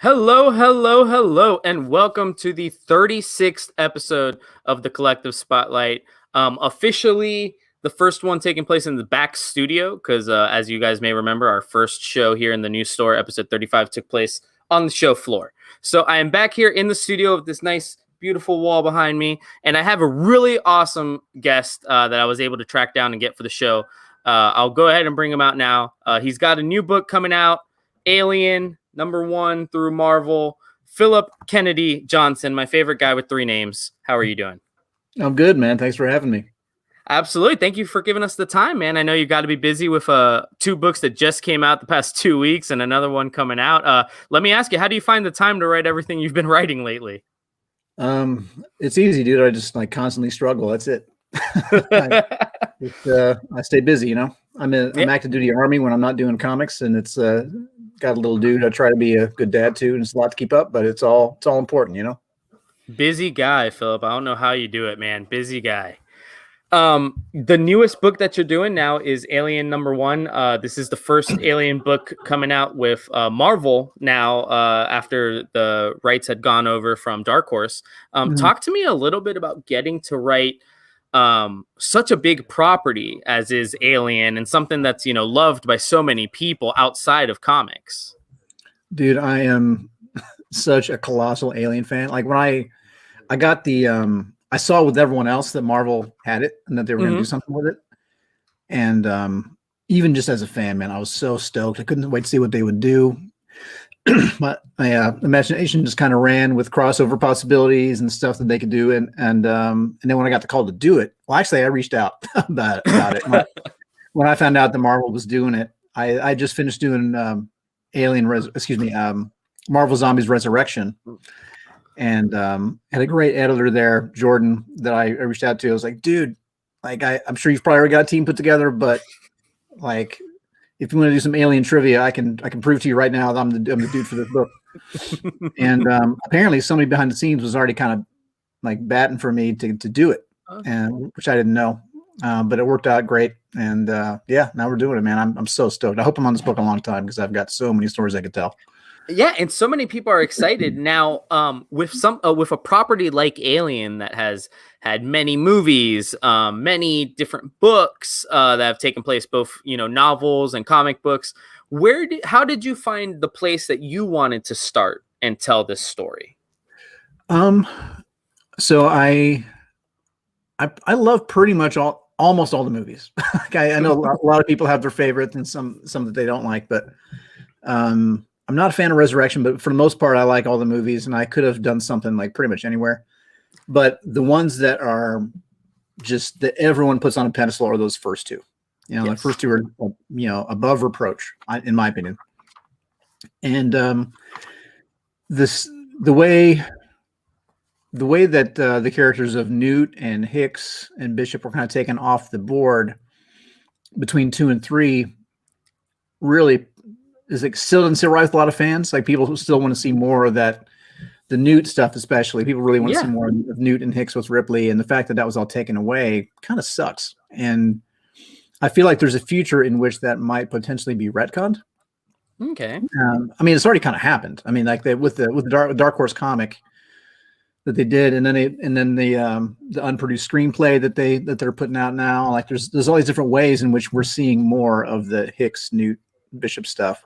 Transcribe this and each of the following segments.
Hello, hello, hello, and welcome to the 36th episode of the Collective Spotlight. Officially, the first one taking place in the back studio, because as you guys may remember, our first show here in the new store, episode 35, took place on the show floor. So I am back here in the studio with this nice, beautiful wall behind me, and I have a really awesome guest that I was able to track down and get for the show. I'll go ahead and bring him out now. He's got a new book coming out, Alien #1 through Marvel. Phillip Kennedy Johnson, my favorite guy with 3 names. How are you doing? I'm good, man. Thanks for having me. Absolutely. Thank you for giving us the time, man. I know you got to be busy with 2 books that just came out the past 2 weeks and another one coming out. Let me ask you, how do you find the time to write everything you've been writing lately? It's easy, dude. I just constantly struggle. That's it. I stay busy, you know. I'm active duty Army when I'm not doing comics, and it's got a little dude I try to be a good dad too, and it's a lot to keep up, but it's all important, you know. Busy guy, Phillip. I don't know how you do it, man. Busy guy. The newest book that you're doing now is Alien #1. This is the first Alien book coming out with Marvel now, after the rights had gone over from Dark Horse. Talk to me a little bit about getting to write such a big property as is Alien, and something that's, loved by so many people outside of comics. Dude, I am such a colossal Alien fan. Like when I got the I saw with everyone else that Marvel had it and that they were going to do something with it. And even just as a fan, man, I was so stoked. I couldn't wait to see what they would do. my imagination just kind of ran with crossover possibilities and stuff that they could do. And then when I got the call to do it, well, actually, I reached out about it. When I found out that Marvel was doing it, I just finished doing Marvel Zombies Resurrection. And had a great editor there, Jordan, that I reached out to. I was like, dude, I'm sure you've probably already got a team put together, but like, if you want to do some Alien trivia, I can prove to you right now that I'm the dude for this book. And apparently, somebody behind the scenes was already kind of like batting for me to do it, and which I didn't know, but it worked out great. And yeah, now we're doing it, man. I'm so stoked. I hope I'm on this book a long time because I've got so many stories I could tell. Yeah, and so many people are excited now with a property like Alien that has had many movies, many different books that have taken place, both novels and comic books. How did you find the place that you wanted to start and tell this story? So I love pretty much almost all the movies. I know a lot of people have their favorites and some that they don't like, but I'm not a fan of Resurrection, but for the most part, I like all the movies, and I could have done something like pretty much anywhere. But the ones that are just that everyone puts on a pedestal are those first 2. The first 2 are above reproach, in my opinion. And the way that the characters of Newt and Hicks and Bishop were kind of taken off the board between 2 and 3 really is like still doesn't sit right with a lot of fans. Like people who still want to see more of that, the Newt stuff especially. People really want to see more of Newt and Hicks with Ripley, and the fact that was all taken away kind of sucks. And I feel like there's a future in which that might potentially be retconned. Okay. I mean, it's already kind of happened. I mean, like with the Dark Horse comic that they did, and then the unproduced screenplay that they're putting out now. Like there's all these different ways in which we're seeing more of the Hicks, Newt, Bishop stuff.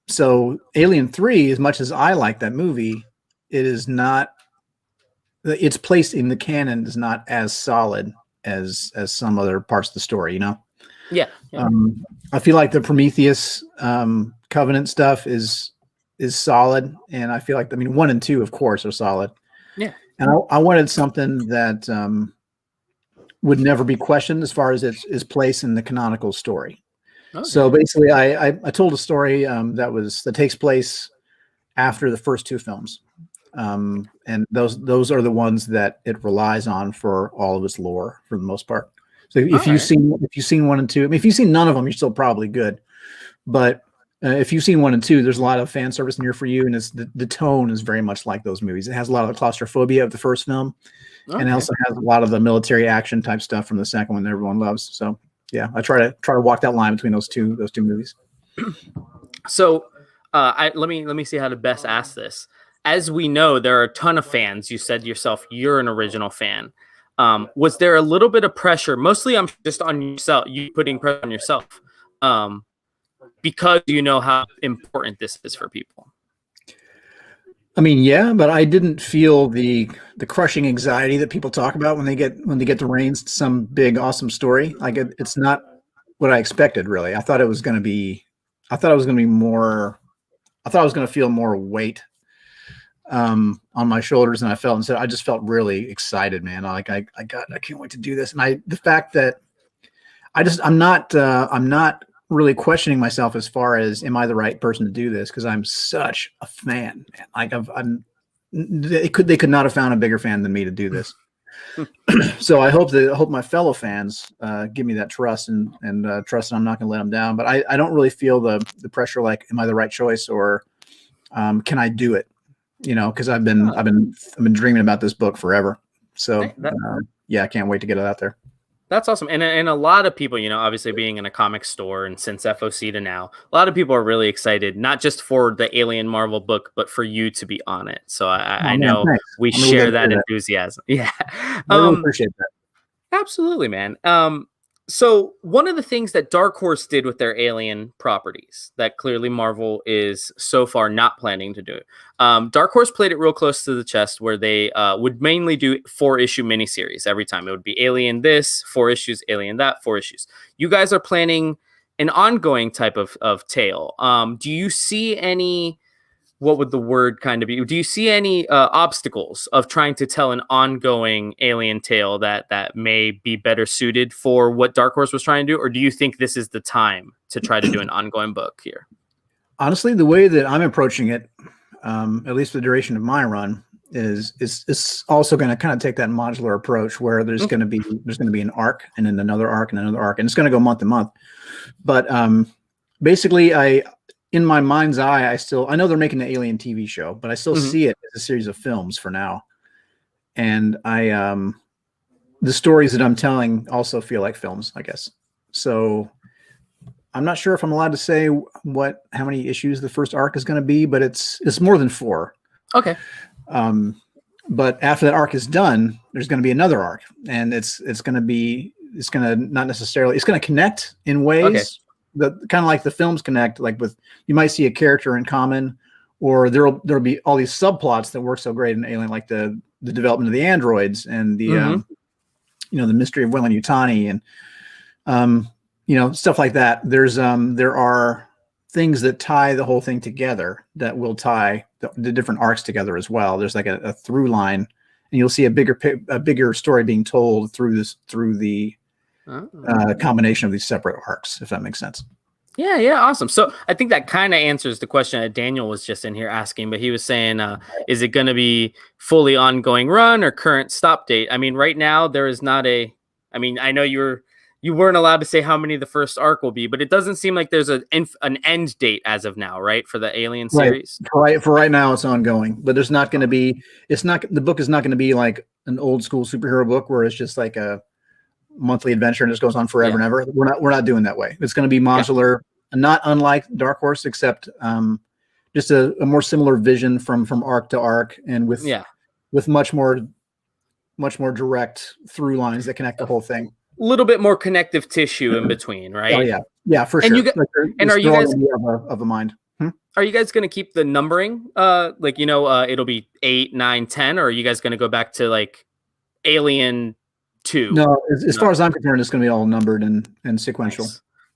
So Alien 3, as much as I like that movie, it is not, its place in the canon is not as solid as some other parts of the story, Yeah. I feel like the Prometheus Covenant stuff is solid, and I feel like 1 and 2 of course are solid. Yeah. And I wanted something that would never be questioned as far as its place in the canonical story. Okay. So basically, I told a story that takes place after the first 2 films, and those are the ones that it relies on for all of its lore for the most part. So if you've seen 1 and 2, I mean, if you've seen none of them, you're still probably good. But if you've seen 1 and 2, there's a lot of fan service in here for you, and the tone is very much like those movies. It has a lot of the claustrophobia of the first film, and it also has a lot of the military action type stuff from the second one that everyone loves. So. Yeah, I try to walk that line between those two movies. So let me see how to best ask this. As we know, there are a ton of fans. You said yourself you're an original fan. Was there a little bit of pressure? Mostly, I'm just on yourself. You putting pressure on yourself, because you know how important this is for people. I mean, yeah, but I didn't feel the crushing anxiety that people talk about when they get the reins to some big awesome story. Like it's not what I expected, really. I thought it was going to be more. I thought I was going to feel more weight on my shoulders than I felt. Instead, I just felt really excited, man. Like I can't wait to do this. And the fact that I'm not really questioning myself as far as, am I the right person to do this? Because I'm such a fan, man. Like they could not have found a bigger fan than me to do this. So I hope my fellow fans give me that trust and trust that I'm not going to let them down. But I don't really feel the pressure. Like, am I the right choice, or can I do it? Because I've been dreaming about this book forever. So yeah, I can't wait to get it out there. That's awesome. And a lot of people, obviously being in a comic store and since FOC to now, a lot of people are really excited, not just for the Alien Marvel book, but for you to be on it. So I know we share that enthusiasm. Yeah. I really appreciate that. Absolutely, man. So one of the things that Dark Horse did with their Alien properties that clearly Marvel is so far not planning to do. Dark Horse played it real close to the chest, where they would mainly do 4-issue miniseries every time. It would be Alien this, 4 issues, Alien that, 4 issues. You guys are planning an ongoing type of tale. Do you see any... What would the word kind of be? Do you see any obstacles of trying to tell an ongoing Alien tale that may be better suited for what Dark Horse was trying to do? Or do you think this is the time to try to do an ongoing book here? Honestly, the way that I'm approaching it, at least for the duration of my run, is also going to kind of take that modular approach where there's going to be an arc and then another arc and another arc, and it's going to go month to month. But basically, in my mind's eye, I know they're making the Alien TV show, but I still see it as a series of films for now. And the stories that I'm telling also feel like films, I guess. So I'm not sure if I'm allowed to say how many issues the first arc is going to be, but it's more than 4. Okay. But after that arc is done, there's going to be another arc, and it's going to connect in ways. Okay. Kind of like the films connect, like you might see a character in common, or there'll be all these subplots that work so great in Alien, like the development of the androids and the the mystery of Weyland-Yutani and stuff like that. There are things that tie the whole thing together that will tie the different arcs together as well. There's like a through line, and you'll see a bigger story being told through the combination of these separate arcs, if that makes sense. Yeah, awesome. So I think that kind of answers the question that Daniel was just in here asking, but he was saying, is it going to be fully ongoing run or current stop date? I mean, right now there is not I know you weren't allowed to say how many the first arc will be, but it doesn't seem like there's an end date as of now, right? For the Alien series. Right. For right now, it's ongoing, but there's not going to be, the book is not going to be like an old school superhero book where it's just like a monthly adventure and it just goes on forever and ever. We're not doing that way. It's going to be modular, and not unlike Dark Horse, except just a more similar vision from arc to arc, and with much more direct through lines that connect the whole thing. A little bit more connective tissue in between, right? Oh yeah, for sure. And are you guys of a mind? Are you guys going to keep the numbering? It'll be 8, 9, 10, or are you guys going to go back to like Alien 2? No, as far as I'm concerned, it's going to be all numbered and sequential.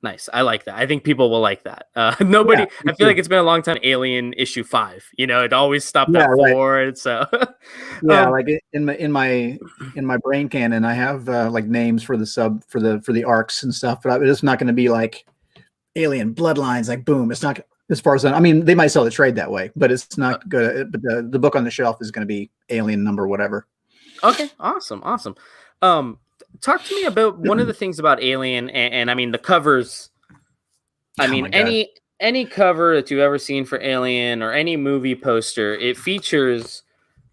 Nice. I like that. I think people will like that. I feel like it's been a long time. Alien issue 5. It always stopped at 4. And so like in my brain canon, I have like names for the arcs and stuff, but it's not going to be like Alien Bloodlines. Like boom, it's not. As far as they might sell the trade that way, but it's not good. But the book on the shelf is going to be Alien number whatever. Okay, awesome. Talk to me about one of the things about Alien, and I mean the covers. I mean any cover that you've ever seen for Alien or any movie poster, it features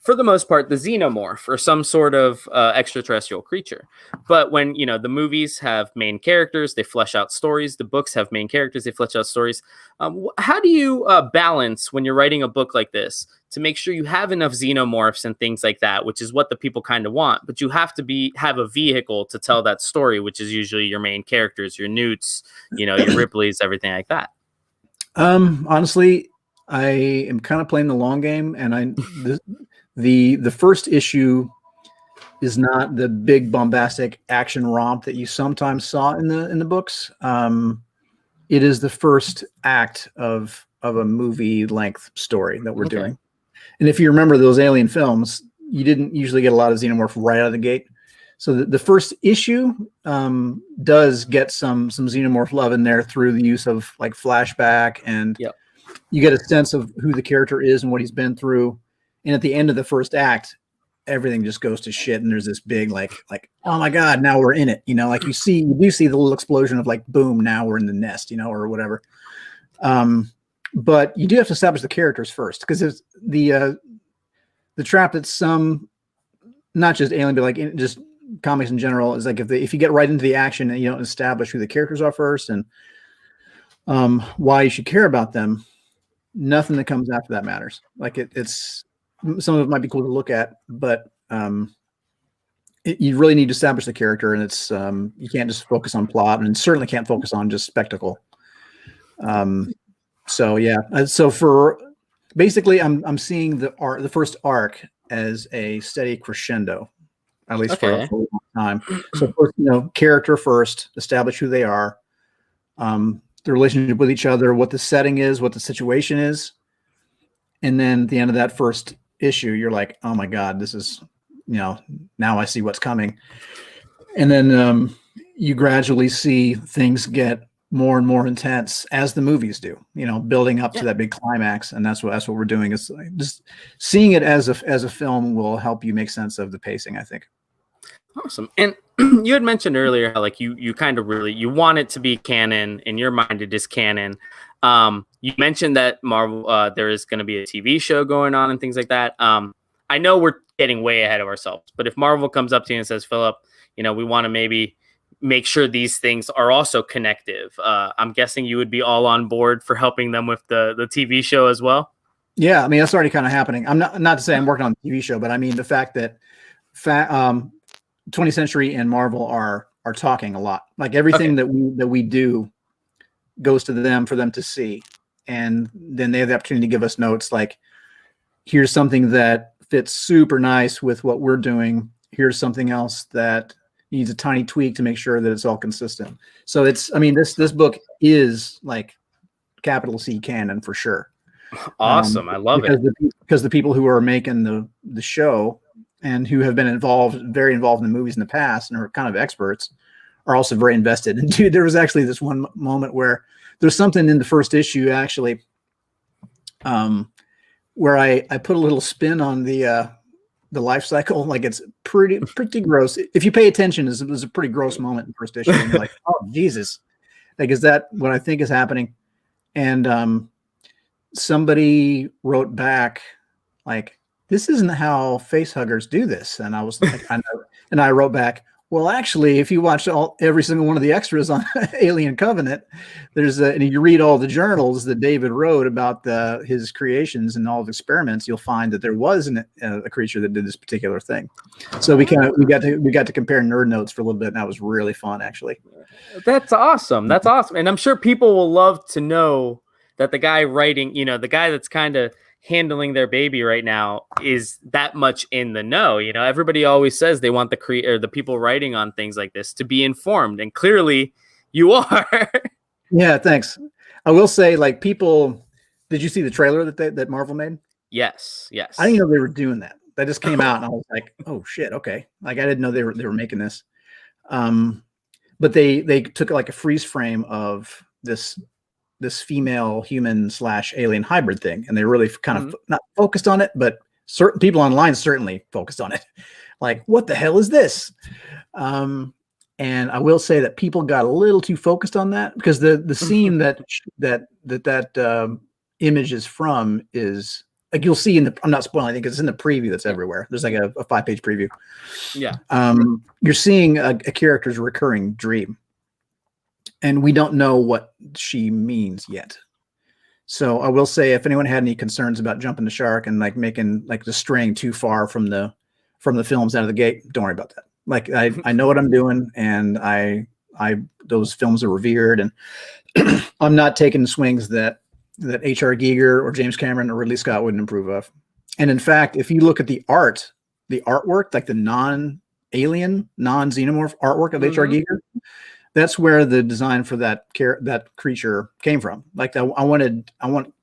for the most part, the xenomorph or some sort of extraterrestrial creature. But when, the movies have main characters, they flesh out stories. The books have main characters, they flesh out stories. How do you balance when you're writing a book like this to make sure you have enough xenomorphs and things like that, which is what the people kind of want, but you have to have a vehicle to tell that story, which is usually your main characters, your Newts, your Ripleys, everything like that. Honestly, I am kind of playing the long game, and the first issue is not the big bombastic action romp that you sometimes saw in the books. It is the first act of a movie length story that we're doing. And if you remember those Alien films, you didn't usually get a lot of xenomorph right out of the gate. So the first issue does get some xenomorph love in there through the use of like flashback, and you get a sense of who the character is and what he's been through. And at the end of the first act, everything just goes to shit, and there's this big like oh my god, now we're in it. Like you do see the little explosion of like boom, now we're in the nest, or whatever. But you do have to establish the characters first, because it's the trap that some, not just Alien, but like just comics in general, is like if you get right into the action and you don't establish who the characters are first and why you should care about them, nothing that comes after that matters. Like it's some of it might be cool to look at, but you really need to establish the character, and it's you can't just focus on plot, and certainly can't focus on just spectacle. So for basically, I'm seeing the first arc as a steady crescendo, at least for a long time. So first, character first, establish who they are, the relationship with each other, what the setting is, what the situation is, and then at the end of that first issue, you're like, oh my god, this is, now I see what's coming. And then you gradually see things get more and more intense, as the movies do, building up to that big climax. And that's what we're doing, is just seeing it as a film will help you make sense of the pacing, I think. Awesome. And you had mentioned earlier how like you kind of really, you want it to be canon. In your mind, it is canon. You mentioned that Marvel, there is going to be a TV show going on and things like that. I know we're getting way ahead of ourselves, but if Marvel comes up to you and says, Phillip, we want to maybe make sure these things are also connective, I'm guessing you would be all on board for helping them with the TV show as well. Yeah, I mean, that's already kind of happening. I'm not to say I'm working on the TV show, but I mean the fact that 20th Century and Marvel are talking a lot. Like everything that we do goes to them for them to see, and then they have the opportunity to give us notes like, here's something that fits super nice with what we're doing. Here's something else that needs a tiny tweak to make sure that it's all consistent. So this book is like capital C canon for sure. Awesome. I love it. Because the people who are making the show and who have been very involved in the movies in the past and are kind of experts are also very invested. And dude, there was actually this one moment where there's something in the first issue actually where I put a little spin on the life cycle. Like it's pretty gross. If you pay attention, it was a pretty gross moment in the first issue. And you're like, oh Jesus. Like, is that what I think is happening? And somebody wrote back like, this isn't how face huggers do this. And I was like, I know. And I wrote back, well, actually, if you watch every single one of the extras on Alien Covenant, and you read all the journals that David wrote about his creations and all the experiments, you'll find that there was a creature that did this particular thing. So we got to compare nerd notes for a little bit, and that was really fun, actually. That's awesome. That's awesome. And I'm sure people will love to know that the guy writing, the guy that's kind of handling their baby right now is that much in the know. Everybody always says they want the people writing on things like this to be informed, and clearly you are. Yeah, thanks. I will say, like, people, did you see the trailer that Marvel made? Yes. I didn't know they were doing that. That just came out, and I was like, oh shit, okay. Like, I didn't know they were making this. But they took like a freeze frame of this female human / alien hybrid thing. And they really kind of not focused on it, but certain people online certainly focused on it. Like, what the hell is this? And I will say that people got a little too focused on that, because the scene that image is from is like you'll see in the, I'm not spoiling anything because it's in the preview that's everywhere. There's like a 5-page preview. Yeah. You're seeing a character's recurring dream, and we don't know what she means yet. So I will say, if anyone had any concerns about jumping the shark and like making like the straying too far from the films out of the gate, don't worry about that. Like I know what I'm doing, and I those films are revered, and I'm not taking swings that H.R. Giger or James Cameron or Ridley Scott wouldn't approve of. And in fact, if you look at the artwork, like the non-alien, non-xenomorph artwork of H.R. Giger, that's where the design for that creature came from. Like I want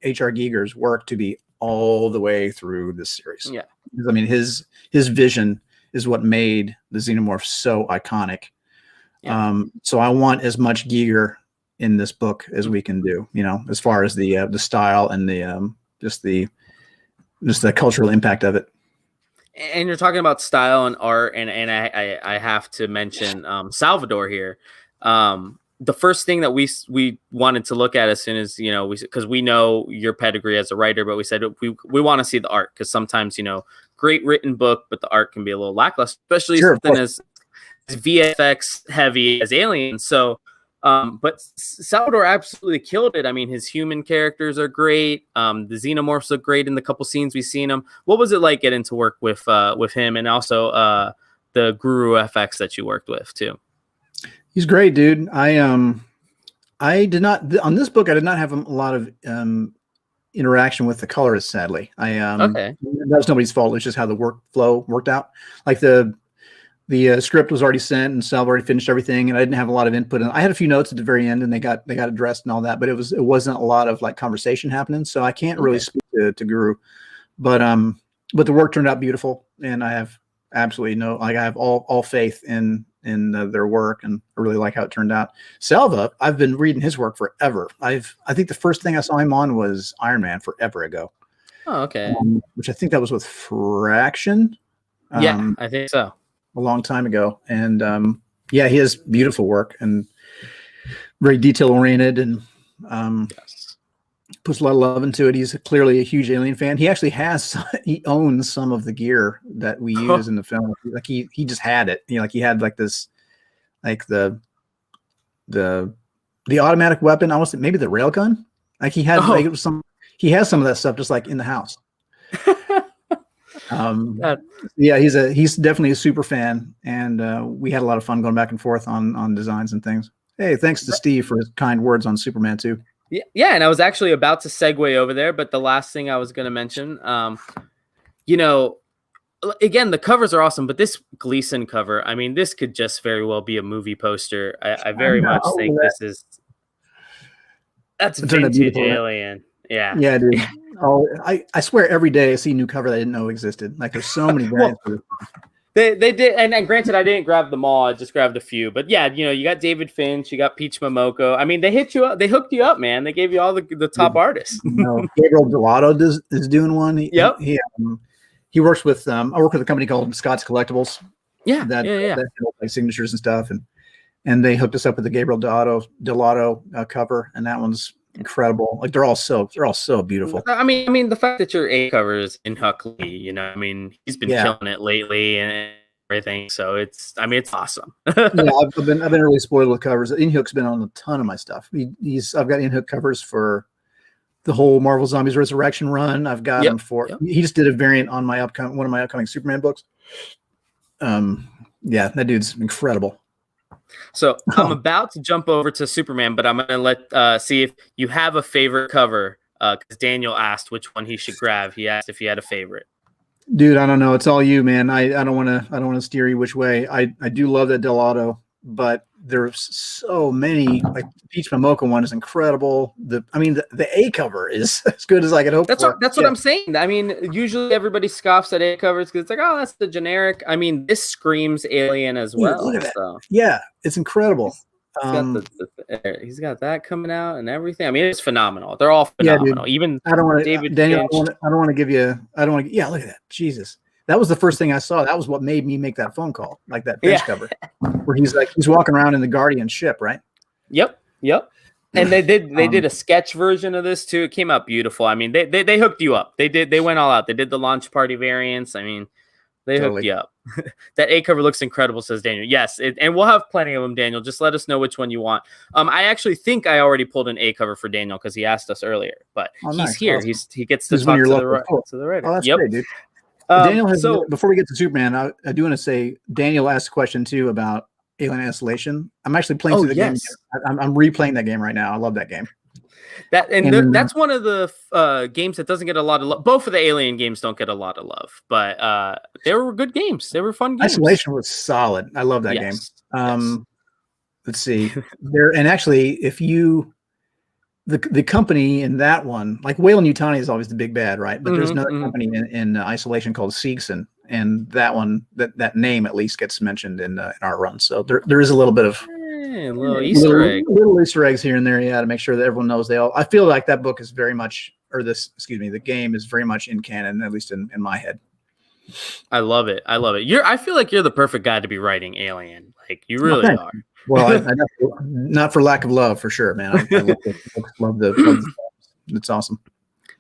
H.R. Giger's work to be all the way through this series. Yeah, because, I mean, his vision is what made the xenomorph so iconic. Yeah. So I want as much Giger in this book as we can do, you know, as far as the style and the just the cultural impact of it. And you're talking about style and art, and I have to mention Salvador here. The first thing that we wanted to look at as soon as, you know, because we know your pedigree as a writer, but we said we want to see the art, because sometimes, you know, great written book, but the art can be a little lackluster, especially something as VFX heavy as Alien. So, but Salvador absolutely killed it. I mean, his human characters are great. The xenomorphs look great in the couple scenes we've seen him. What was it like getting to work with him, and also the Guru FX that you worked with too? He's great, dude. I did not on this book. I did not have a lot of interaction with the colorist, sadly. Okay. That was nobody's fault. It's just how the workflow worked out. Like the script was already sent, and Sal already finished everything, and I didn't have a lot of input. And I had a few notes at the very end, and they got addressed and all that, but it wasn't a lot of like conversation happening. So I can't really speak to Guru, but the work turned out beautiful, and I have absolutely I have all faith in their work, and I really like how it turned out. Salva, I've been reading his work forever. I think the first thing I saw him on was Iron Man forever ago. Oh, okay. Which I think that was with Fraction. Yeah, I think so. A long time ago. And yeah, he has beautiful work and very detail oriented, and puts a lot of love into it. He's clearly a huge Alien fan. He actually he owns some of the gear that we use in the film. Like he just had it, you know, like he had like this, like the automatic weapon, almost maybe the railgun. Like he had like it was he has some of that stuff just like in the house. Yeah, he's definitely a super fan, and we had a lot of fun going back and forth on designs and things. Hey, thanks to Steve for his kind words on Superman too. Yeah, and I was actually about to segue over there, but the last thing I was going to mention, you know, again, the covers are awesome, but this Gleason cover, I mean, this could just very well be a movie poster. I very much think that's vintage Alien. Yeah. Yeah, dude. Oh, I swear every day I see a new cover that I didn't know existed. Like there's so many brands. They did, and granted, I didn't grab them all. I just grabbed a few. But yeah, you know, you got David Finch, you got Peach Momoko. I mean, they hit you up. They hooked you up, man. They gave you all the top artists. Gabriel Delato is doing one. He works with I work with a company called Scott's Collectibles. Yeah, that like signatures and stuff, and they hooked us up with the Gabriel Delato cover, and that one's incredible. Like they're all so beautiful. I mean the fact that your A cover is in Huck Lee, you know, I mean, he's been killing it lately and everything. So it's awesome. Yeah, I've been really spoiled with covers. Inhook's been on a ton of my stuff. I've got Inhook covers for the whole Marvel Zombies Resurrection run. I've got him for. He just did a variant on one of my upcoming Superman books. Yeah, that dude's incredible. So I'm about to jump over to Superman, but I'm going to let see if you have a favorite cover, because Daniel asked which one he should grab. He asked if he had a favorite. Dude, I don't know. It's all you, man. I don't want to steer you which way. I do love that Delato, but there's so many. Like the Peach Momoko one is incredible. The A cover is as good as I could hope for. That's what I'm saying. I mean, usually everybody scoffs at A covers because it's like, oh, that's the generic. I mean, this screams Alien as well. Look at that. Yeah, it's incredible. He's got that coming out and everything. I mean, it's phenomenal. They're all phenomenal. Yeah, even I don't want to, David Daniel. I don't want to give you. I don't want to. Yeah, look at that. Jesus, that was the first thing I saw. That was what made me make that phone call, like that Finch cover, where he's walking around in the Guardian ship, right? Yep. And they did a sketch version of this too. It came out beautiful. I mean, they hooked you up. They went all out. They did the launch party variants. I mean, they hooked you up. That A cover looks incredible, says Daniel. Yes, and we'll have plenty of them, Daniel. Just let us know which one you want. I actually think I already pulled an A cover for Daniel because he asked us earlier. But he's here. Awesome. He gets to talk to the writer. Oh, that's great, dude. Daniel has. Before we get to Superman, I do want to say Daniel asked a question too about Alien Isolation. I'm actually playing through the game. I'm replaying that game right now. I love that game. That's one of the games that doesn't get a lot of love. Both of the Alien games don't get a lot of love, but they were good games. They were fun games. Isolation was solid. I love that game. Let's see there, and actually, if you the company in that one, like Weyland-Yutani is always the big bad, right? But there's another company in Isolation called Seegson, and that one, that name at least gets mentioned in our run. So there is a little bit of little Easter eggs here and there, to make sure that everyone knows I feel like that book is very much, the game is very much in canon, at least in my head. I love it. I feel like you're the perfect guy to be writing Alien. Like you really are. Well, not for lack of love, for sure, man. I love the it's awesome.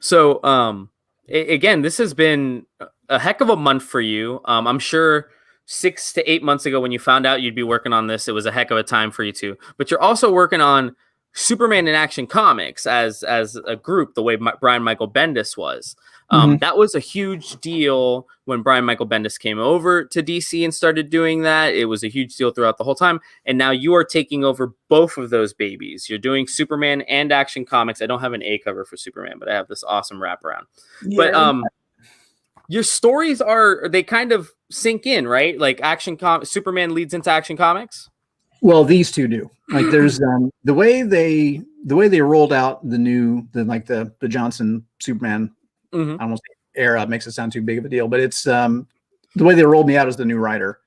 So, again, this has been a heck of a month for you. I'm sure 6 to 8 months ago when you found out you'd be working on this, it was a heck of a time for you too. But you're also working on Superman in Action Comics as a group, the way Brian Michael Bendis was. That was a huge deal when Brian Michael Bendis came over to DC and started doing that. It was a huge deal throughout the whole time. And now you are taking over both of those babies. You're doing Superman and Action Comics. I don't have an A cover for Superman, but I have this awesome wraparound. Yeah. But your stories they kind of sink in, right? Like Superman leads into Action Comics. Well, these two do. Like there's the way they rolled out the Johnson Superman almost era makes it sound too big of a deal, but it's the way they rolled me out as the new writer.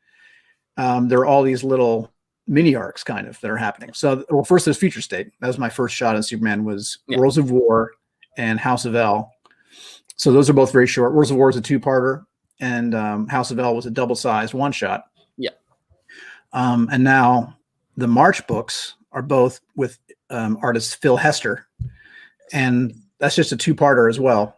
There are all these little mini arcs kind of that are happening. So, well, first there's Future State. That was my first shot at Superman, was Worlds of War and House of L. So those are both very short. Worlds of War is a 2-parter, and House of L was a double-sized one-shot. Yeah. And now the March books are both with artist Phil Hester, and that's just a 2-parter as well.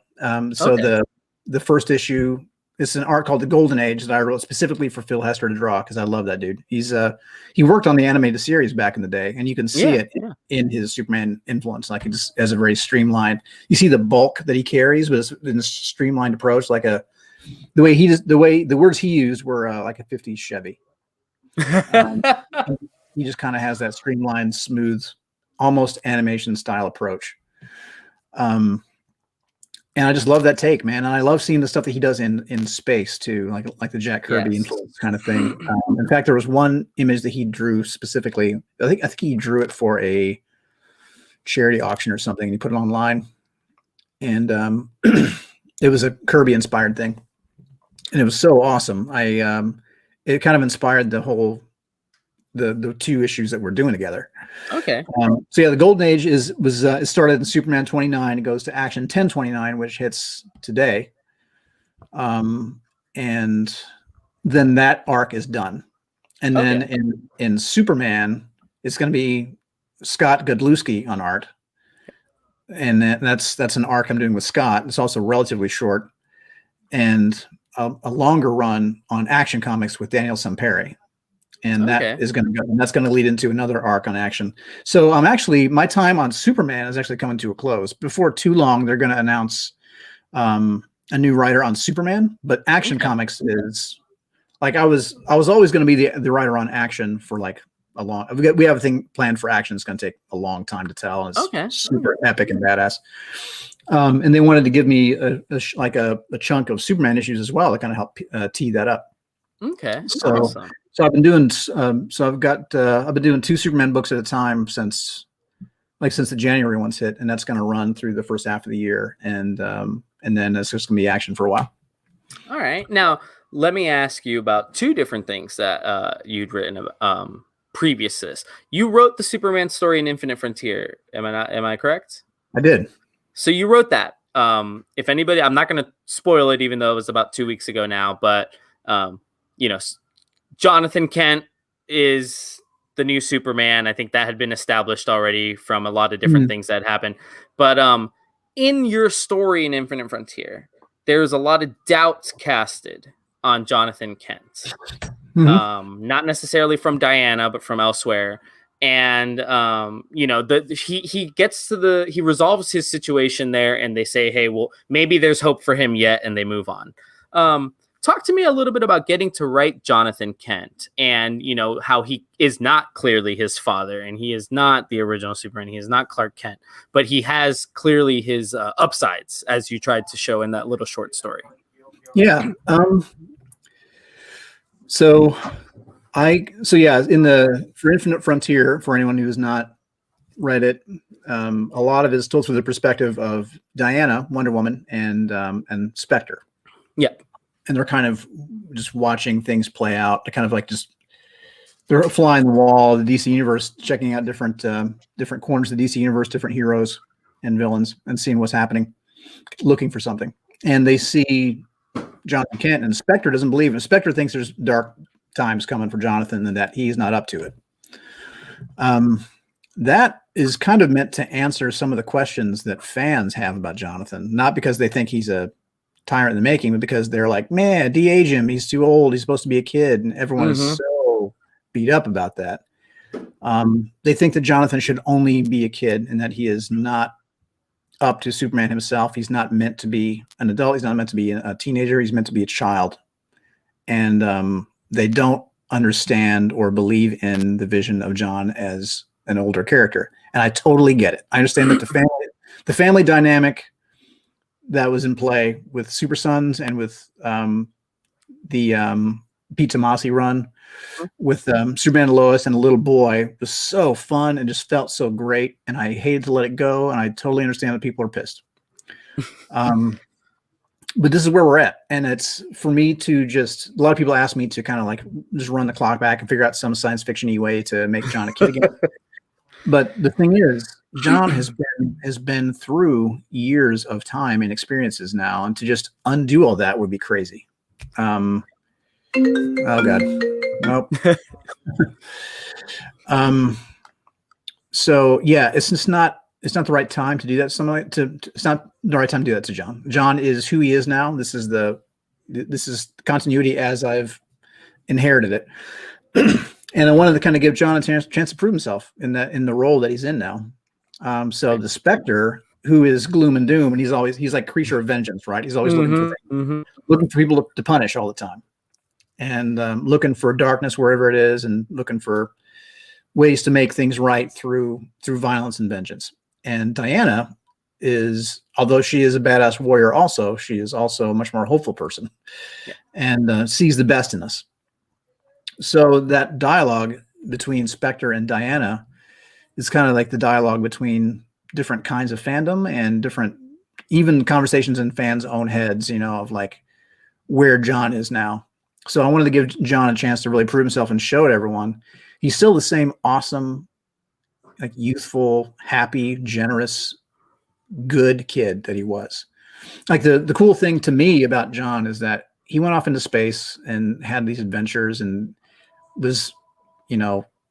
The first issue is an art called The Golden Age that I wrote specifically for Phil Hester to draw, because I love that dude. He worked on the animated series back in the day, and you can see it in his Superman influence. Like, he just has a very streamlined. You see the bulk that he carries, but it's in a streamlined approach, like the words he used were like a '50s Chevy. He just kind of has that streamlined, smooth, almost animation style approach. And I just love that take, man. And I love seeing the stuff that he does in space too, like the Jack Kirby influence kind of thing. In fact, there was one image that he drew specifically. I think he drew it for a charity auction or something, and he put it online. And it was a Kirby inspired thing, and it was so awesome. It kind of inspired the whole the 2 issues that we're doing together. Okay. So yeah, the Golden Age it started in Superman 29. It goes to Action 1029, which hits today. And then that arc is done. And then in Superman, it's going to be Scott Godlewski on art. And that's an arc I'm doing with Scott. It's also relatively short, and a longer run on Action Comics with Daniel Samperi. And that's going to lead into another arc on Action. So my time on Superman is actually coming to a close. Before too long, they're going to announce a new writer on Superman, but Action Comics is like, I was always going to be the writer on Action for like a long. We have a thing planned for Action. It's going to take a long time to tell. And it's super epic and badass. And they wanted to give me a chunk of Superman issues as well to kind of help tee that up. Okay. Awesome. So I've been doing. I've been doing 2 Superman books at a time since the January ones hit, and that's going to run through the first half of the year, and then it's just going to be Action for a while. All right. Now let me ask you about 2 different things that you'd written previous to this. You wrote the Superman story in Infinite Frontier. Am I correct? I did. So you wrote that. If anybody, I'm not going to spoil it, even though it was about 2 weeks ago now, but Jonathan Kent is the new Superman. I think that had been established already from a lot of different things that happened. But in your story in Infinite Frontier, there's a lot of doubts casted on Jonathan Kent. Not necessarily from Diana, but from elsewhere. And he resolves his situation there, and they say, hey, well, maybe there's hope for him yet, and they move on. Talk to me a little bit about getting to write Jonathan Kent, and how he is not clearly his father, and he is not the original Superman. He is not Clark Kent, but he has clearly his upsides, as you tried to show in that little short story. Yeah. For Infinite Frontier, for anyone who has not read it, a lot of it is told through the perspective of Diana, Wonder Woman, and Spectre. Yeah. And they're kind of just watching things play out. They're kind of like they're flying the wall of the DC universe, checking out different corners of the DC universe, different heroes and villains, and seeing what's happening, looking for something. And they see Jonathan Kent, and Spectre doesn't believe it. Spectre thinks there's dark times coming for Jonathan and that he's not up to it. That is kind of meant to answer some of the questions that fans have about Jonathan, not because they think he's a tyrant in the making, but because they're like, man, de-age him. He's too old. He's supposed to be a kid. And everyone is so beat up about that. They think that Jonathan should only be a kid and that he is not up to Superman himself. He's not meant to be an adult. He's not meant to be a teenager. He's meant to be a child. And they don't understand or believe in the vision of John as an older character. And I totally get it. I understand that the family dynamic that was in play with Super Sons and with the Pete Tomasi run with Superman and Lois and a little boy was so fun and just felt so great. And I hated to let it go. And I totally understand that people are pissed. But this is where we're at. And it's for me to a lot of people ask me to kind of like just run the clock back and figure out some science fiction-y way to make John a kid again. But the thing is, John has been through years of time and experiences now, and to just undo all that would be crazy. Oh God, nope. So yeah, it's not the right time to do that. It's not the right time to do that to John. John is who he is now. This is continuity as I've inherited it. And I wanted to kind of give John a chance to prove himself in the role that he's in now. So the Spectre, who is gloom and doom, and he's like creature of vengeance, right? He's always looking for people to punish all the time, and looking for darkness wherever it is, and looking for ways to make things right through violence and vengeance. And Diana although she is a badass warrior, she is also a much more hopeful person, and sees the best in us. So that dialogue between Spectre and Diana is kind of like the dialogue between different kinds of fandom and different, even conversations in fans' own heads, of like where John is now. So I wanted to give John a chance to really prove himself and show it everyone. He's still the same awesome, like youthful, happy, generous, good kid that he was. Like the cool thing to me about John is that he went off into space and had these adventures and was,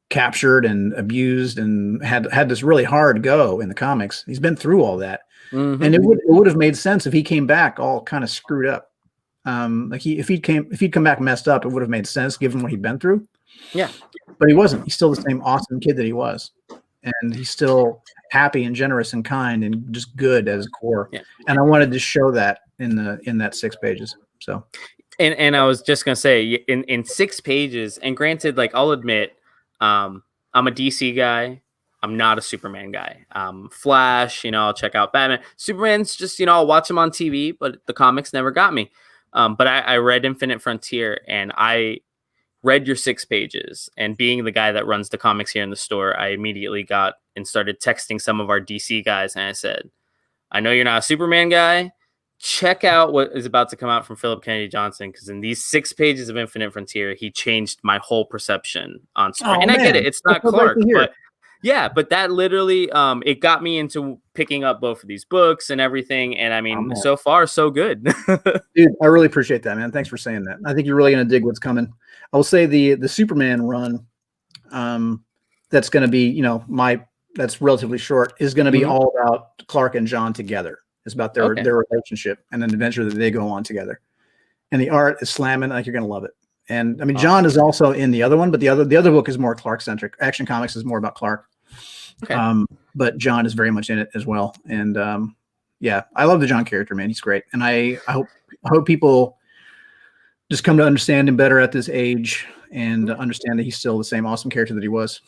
captured and abused and had this really hard go in the comics. He's been through all that. And it would have made sense if he came back all kind of screwed up. If he'd come back messed up, it would have made sense given what he'd been through. Yeah. But he wasn't. He's still the same awesome kid that he was. And he's still happy and generous and kind and just good as a core. Yeah. And I wanted to show that in that 6 pages. So And I was just gonna say in 6 pages, and granted, like I'll admit, I'm a DC guy. I'm not a Superman guy. Flash, I'll check out Batman. Superman's just, I'll watch him on TV, but the comics never got me. But I read Infinite Frontier, and I read your 6 pages. And being the guy that runs the comics here in the store, I immediately got and started texting some of our DC guys, and I said, I know you're not a Superman guy. Check out what is about to come out from Phillip Kennedy Johnson, because in these 6 pages of Infinite Frontier, he changed my whole perception on Superman. And I get it. It's not Clark, but yeah, but that literally, it got me into picking up both of these books and everything. And I mean, so far, so good. Dude, I really appreciate that, man. Thanks for saying that. I think you're really going to dig what's coming. I will say the Superman run, that's going to be, you know, that's relatively short, is going to be all about Clark and John together. It's about their relationship and an adventure that they go on together. And the art is slamming, like you're going to love it. And I mean, John is also in the other one, but the other book is more Clark centric. Action Comics is more about Clark. Okay. But John is very much in it as well. And yeah, I love the John character, man. He's great. And I hope people just come to understand him better at this age and understand that he's still the same awesome character that he was.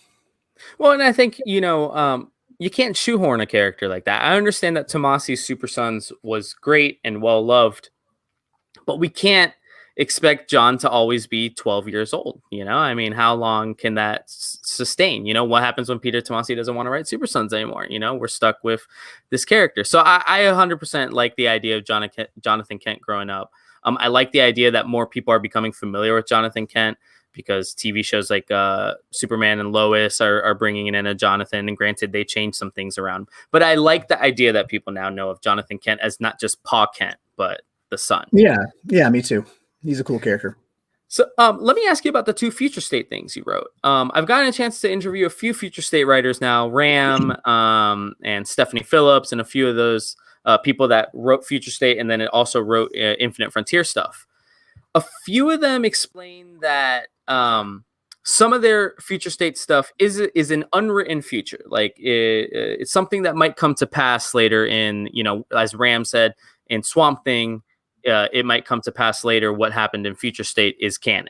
Well, and I think, you know, you can't shoehorn a character like that. I understand that Tomasi's Super Sons was great and well loved, but we can't expect John to always be 12 years old. You know, I mean, how long can that sustain? You know, what happens when Peter Tomasi doesn't want to write Super Sons anymore? You know, we're stuck with this character. So I 100% like the idea of Jonathan Kent growing up. I like the idea that more people are becoming familiar with Jonathan Kent because TV shows like Superman and Lois are bringing in a Jonathan. And granted, they changed some things around. But I like the idea that people now know of Jonathan Kent as not just Pa Kent, but the son. Yeah, me too. He's a cool character. So let me ask you about the 2 Future State things you wrote. I've gotten a chance to interview a few Future State writers now, Ram and Stephanie Phillips, and a few of those people that wrote Future State, and then it also wrote Infinite Frontier stuff. A few of them explain that some of their Future State stuff is an unwritten future. Like it's something that might come to pass later in, you know, as Ram said, in Swamp Thing, it might come to pass later. What happened in Future State is canon.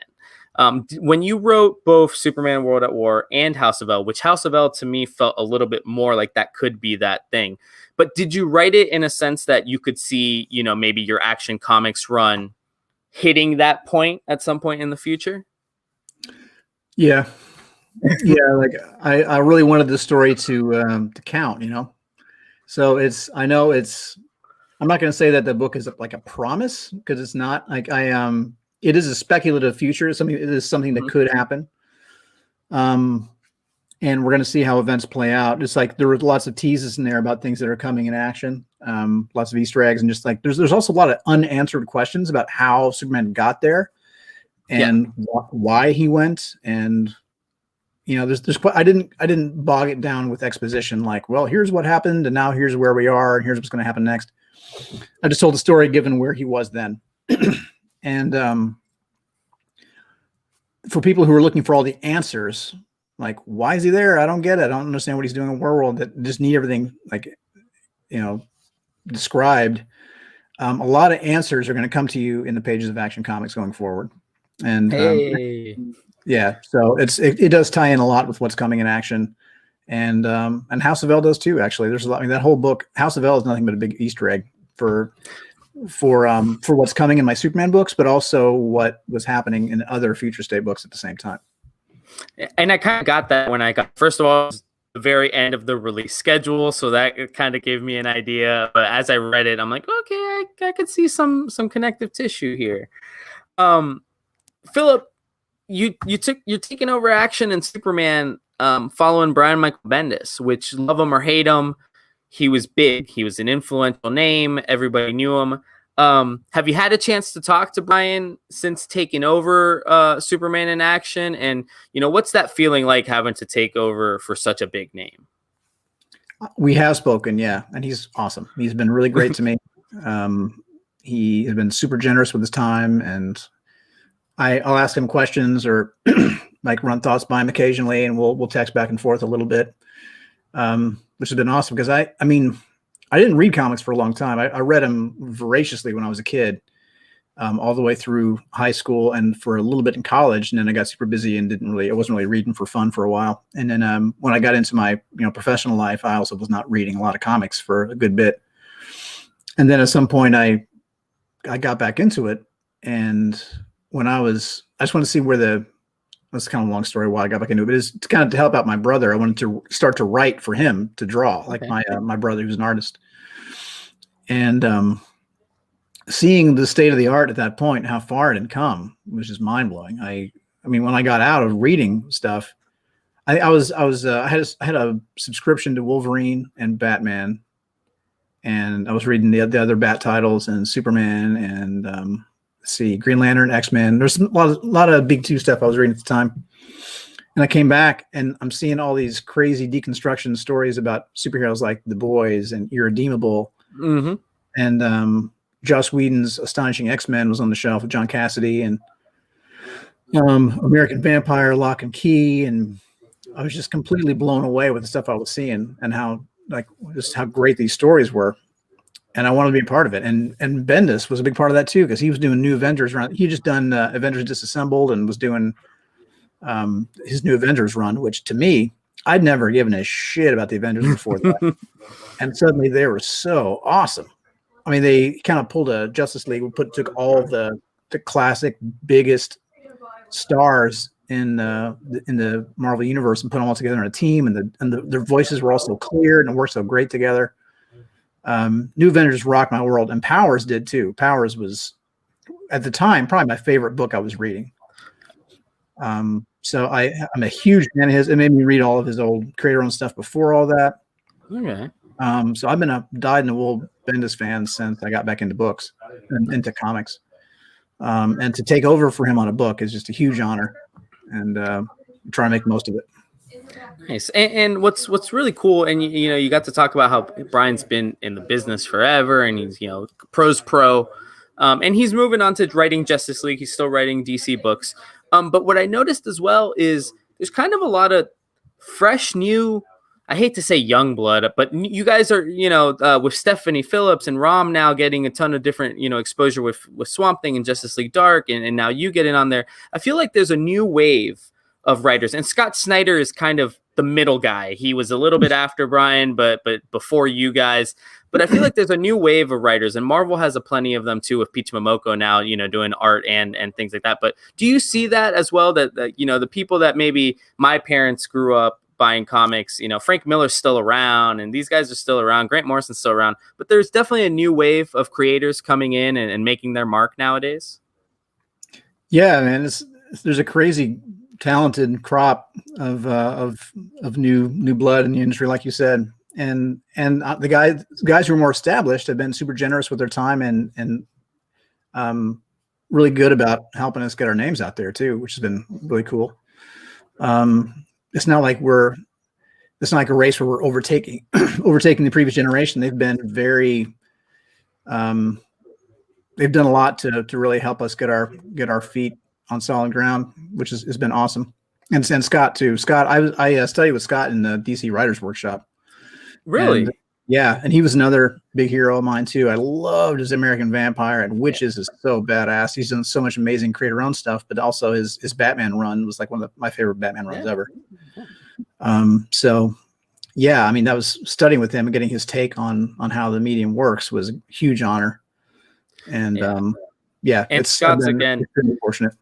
When you wrote both Superman World at War and House of L, which House of L to me felt a little bit more like that could be that thing. But did you write it in a sense that you could see, you know, maybe your Action Comics run hitting that point at some point in the future? Yeah. Yeah. Like I really wanted the story to count, you know? So I'm not going to say that the book is like a promise because it's not. Like it is a speculative future. It is something that could happen. And we're going to see how events play out. It's like there were lots of teases in there about things that are coming in action, lots of Easter eggs, and just like there's also a lot of unanswered questions about how Superman got there and why he went. And you know, I didn't bog it down with exposition like, well, here's what happened, and now here's where we are, and here's what's going to happen next. I just told the story given where he was then. And for people who are looking for all the answers, like, why is he there? I don't get it. I don't understand what he's doing in World. That just need everything, like, you know, described. A lot of answers are going to come to you in the pages of Action Comics going forward. And yeah, so it does tie in a lot with what's coming in Action. And House of L does too, actually. There's a lot. I mean, that whole book, House of L, is nothing but a big Easter egg for what's coming in my Superman books, but also what was happening in other Future State books at the same time. And I kind of got that when I got, first of all, the very end of the release schedule, so that kind of gave me an idea. But as I read it, I'm like, okay, I could see some connective tissue here. Philip, you're taking over Action and Superman following Brian Michael Bendis, which love him or hate him, he was big. He was an influential name. Everybody knew him. Have you had a chance to talk to Brian since taking over Superman in Action? And, you know, what's that feeling like having to take over for such a big name? We have spoken, yeah. And he's awesome. He's been really great to me. He has been super generous with his time, and I'll ask him questions or like run thoughts by him occasionally, and we'll text back and forth a little bit, which has been awesome because I mean, I didn't read comics for a long time. I read them voraciously when I was a kid, all the way through high school and for a little bit in college. And then I got super busy and I wasn't really reading for fun for a while. And then when I got into my professional life, I also was not reading a lot of comics for a good bit. And then at some point I got back into it. And when I just want to see that's kind of a long story why I got back into it, but it's kind of to help out my brother. I wanted to start to write for him to draw, like my brother who's an artist. And seeing the state of the art at that point, how far it had come, was just mind blowing. I mean, when I got out of reading stuff, I had a subscription to Wolverine and Batman, and I was reading the other Bat titles and Superman and Green Lantern, X-Men. There's a lot of big two stuff I was reading at the time. And I came back and I'm seeing all these crazy deconstruction stories about superheroes like The Boys and Irredeemable. Mm-hmm. And Joss Whedon's Astonishing X-Men was on the shelf with John Cassidy, and American Vampire, Lock and Key. And I was just completely blown away with the stuff I was seeing and how great these stories were. And I wanted to be a part of it. And Bendis was a big part of that too, because he was doing New Avengers run. He just done Avengers Disassembled and was doing his New Avengers run, which to me, I'd never given a shit about the Avengers before that. And suddenly they were so awesome. I mean, they kind of pulled a Justice League, took all the classic biggest stars in the Marvel universe and put them all together in a team, and their voices were all so clear and it worked so great together. New Avengers rocked my world, and Powers did too. Powers was at the time probably my favorite book I was reading. So I'm a huge fan of his. It made me read all of his old creator-owned stuff before all that. Okay. So I've been a dyed-in-the-wool Bendis fan since I got back into books and into comics. And to take over for him on a book is just a huge honor, and try to make the most of it. Nice. And what's really cool, and you got to talk about how Brian's been in the business forever, and he's pro's pro, and he's moving on to writing Justice League. He's still writing DC books. But what I noticed as well is there's kind of a lot of fresh, new, I hate to say young blood, but you guys are, with Stephanie Phillips and Rom now getting a ton of different, exposure with Swamp Thing and Justice League Dark. And now you get in on there. I feel like there's a new wave of writers, and Scott Snyder is kind of the middle guy. He was a little bit after Brian, but before you guys. But I feel like there's a new wave of writers, and Marvel has a plenty of them too, with Peach Momoko now, doing art and things like that. But do you see that as well? That the people that maybe my parents grew up buying comics, Frank Miller's still around, and these guys are still around. Grant Morrison's still around, but there's definitely a new wave of creators coming in and making their mark nowadays. Yeah, man, there's a crazy talented crop of new blood in the industry, like you said. And the guys who are more established have been super generous with their time and really good about helping us get our names out there too, which has been really cool. It's not like a race where we're overtaking the previous generation. They've been very they've done a lot to really help us get our feet on solid ground, which has been awesome. And Scott too. Scott, I studied with Scott in the DC Writers Workshop. Really? And he was another big hero of mine too. I loved his American Vampire, and Witches is so badass. He's done so much amazing creator-owned stuff, but also his Batman run was like one of my favorite Batman runs ever. So yeah, I mean, that was studying with him and getting his take on how the medium works was a huge honor. And and Scott's again fortunate.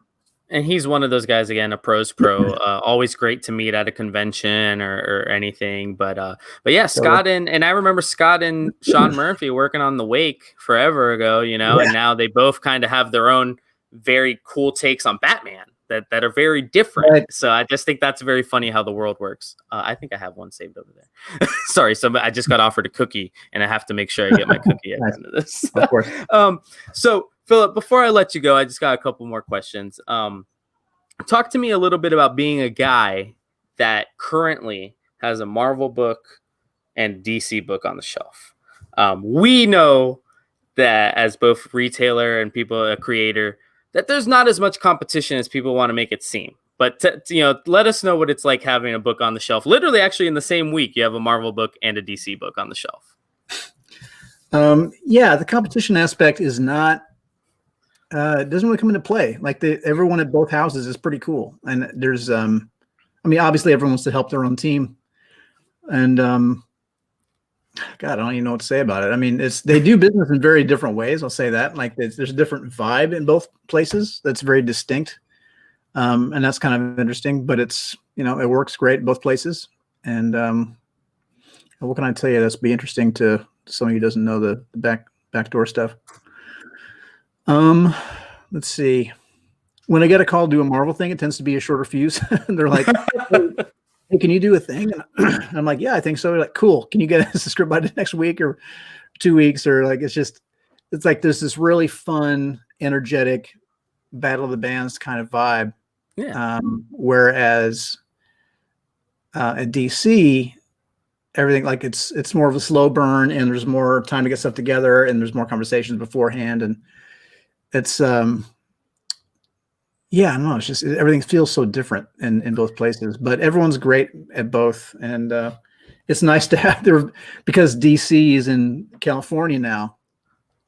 And he's one of those guys, again, a pro's pro, always great to meet at a convention or anything. But yeah, Scott and I remember Scott and Sean Murphy working on The Wake forever ago, and now they both kind of have their own very cool takes on Batman that are very different. Right. So I just think that's very funny how the world works. I think I have one saved over there. Sorry, I just got offered a cookie, and I have to make sure I get my cookie at the end of this. Of course. So Phillip, before I let you go, I just got a couple more questions. Talk to me a little bit about being a guy that currently has a Marvel book and DC book on the shelf. We know that as both retailer and a creator, that there's not as much competition as people want to make it seem. But let us know what it's like having a book on the shelf. Literally, actually, in the same week, you have a Marvel book and a DC book on the shelf. Yeah, the competition aspect is not. It doesn't really come into play. Like everyone at both houses is pretty cool, and there's, obviously everyone wants to help their own team, and God, I don't even know what to say about it. I mean, they do business in very different ways. I'll say that. Like there's a different vibe in both places that's very distinct, and that's kind of interesting. But it's it works great in both places. And what can I tell you? That's be interesting to somebody who doesn't know the backdoor stuff. Let's see. When I get a call to do a Marvel thing, it tends to be a shorter fuse. They're like, "Hey, can you do a thing?" And I'm like, "Yeah, I think so." They're like, "Cool. Can you get us a script by the next week or 2 weeks?" Or like, it's like there's this really fun, energetic Battle of the Bands kind of vibe. Yeah. Whereas At DC, everything like it's more of a slow burn, and there's more time to get stuff together, and there's more conversations beforehand, and it's yeah, I don't know, it's just everything feels so different in both places, but everyone's great at both, and it's nice to have there because DC is in California now.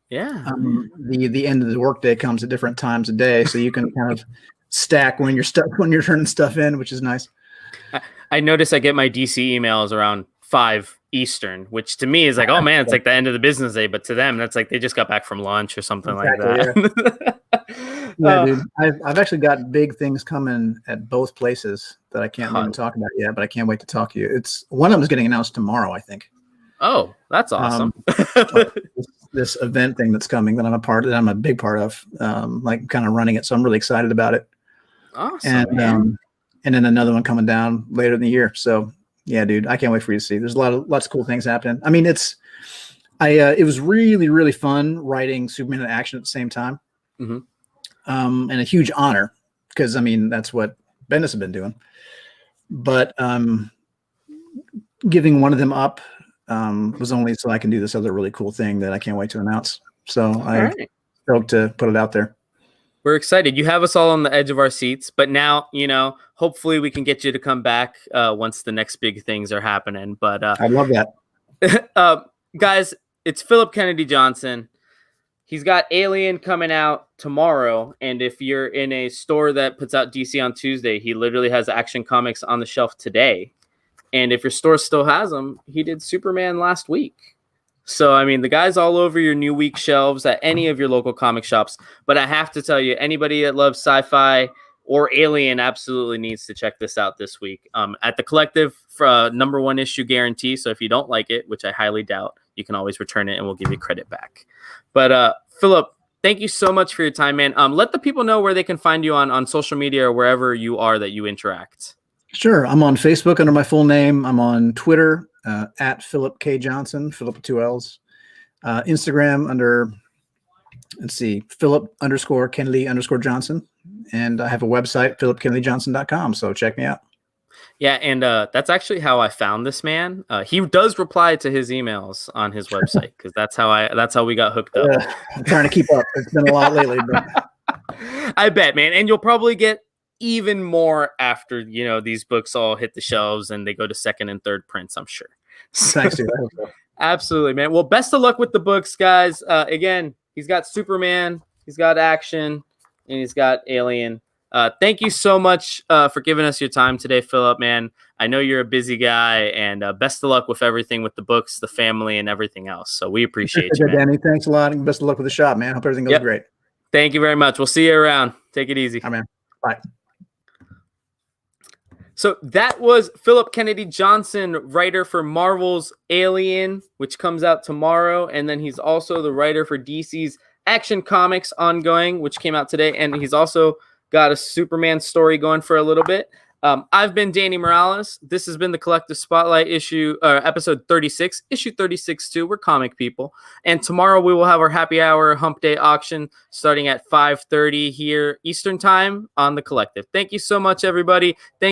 Yeah. The end of the workday comes at different times of day, so you can kind of stack when you're turning stuff in, which is nice. I notice I get my DC emails around 5 Eastern, which to me is like, oh man, it's like the end of the business day, but to them, that's like they just got back from lunch or something like that. Yeah, dude. I've actually got big things coming at both places that I can't even talk about yet, but I can't wait to talk to you. It's one of them is getting announced tomorrow, I think. Oh, that's awesome. This event thing that's coming that I'm a big part of, like kind of running it. So I'm really excited about it. Awesome. And then another one coming down later in the year. So yeah, dude, I can't wait for you to see. There's lots of cool things happening. I mean, it was really, really fun writing Superman in action at the same time. Mm-hmm. And a huge honor because I mean, that's what Bendis has been doing, but, giving one of them up, was only so I can do this other really cool thing that I can't wait to announce. So I'm stoked to put it out there. We're excited. You have us all on the edge of our seats, but now, hopefully we can get you to come back once the next big things are happening. But I love that. Guys, it's Phillip Kennedy Johnson. He's got Alien coming out tomorrow, and if you're in a store that puts out DC on Tuesday, he literally has Action Comics on the shelf today. And if your store still has them, he did Superman last week. So, I mean, the guy's all over your New Week shelves at any of your local comic shops. But I have to tell you, anybody that loves sci-fi or Alien absolutely needs to check this out this week. At the Collective, for #1 issue guarantee. So if you don't like it, which I highly doubt, you can always return it and we'll give you credit back. But Phillip, thank you so much for your time, man. Let the people know where they can find you on social media or wherever you are that you interact. Sure. I'm on Facebook under my full name. I'm on Twitter at Phillip K. Johnson, Phillip with 2 L's. Instagram under, let's see, Phillip_Kennedy_Johnson. And I have a website, phillipkennedyjohnson.com. So check me out. Yeah, and that's actually how I found this man. He does reply to his emails on his website because that's how we got hooked up. I'm trying to keep up. It's been a lot lately, but I bet, man. And you'll probably get even more after these books all hit the shelves and they go to second and third prints, I'm sure. Thanks, dude. I hope so. Absolutely, man. Well, best of luck with the books, guys. Again, he's got Superman, he's got Action, and he's got Alien. Thank you so much for giving us your time today, Phillip, man. I know you're a busy guy, and best of luck with everything with the books, the family, and everything else. So we appreciate you, man. Danny, thanks a lot, and best of luck with the shop, man. Hope everything goes great. Thank you very much. We'll see you around. Take it easy. All right, man. Bye. So that was Phillip Kennedy Johnson, writer for Marvel's Alien, which comes out tomorrow. And then he's also the writer for DC's Action Comics Ongoing, which came out today. And he's also got a Superman story going for a little bit. I've been Danny Morales. This has been the Collective Spotlight episode 36, issue 36-2. We're comic people. And tomorrow we will have our happy hour hump day auction starting at 5:30 here Eastern time on the Collective. Thank you so much, everybody.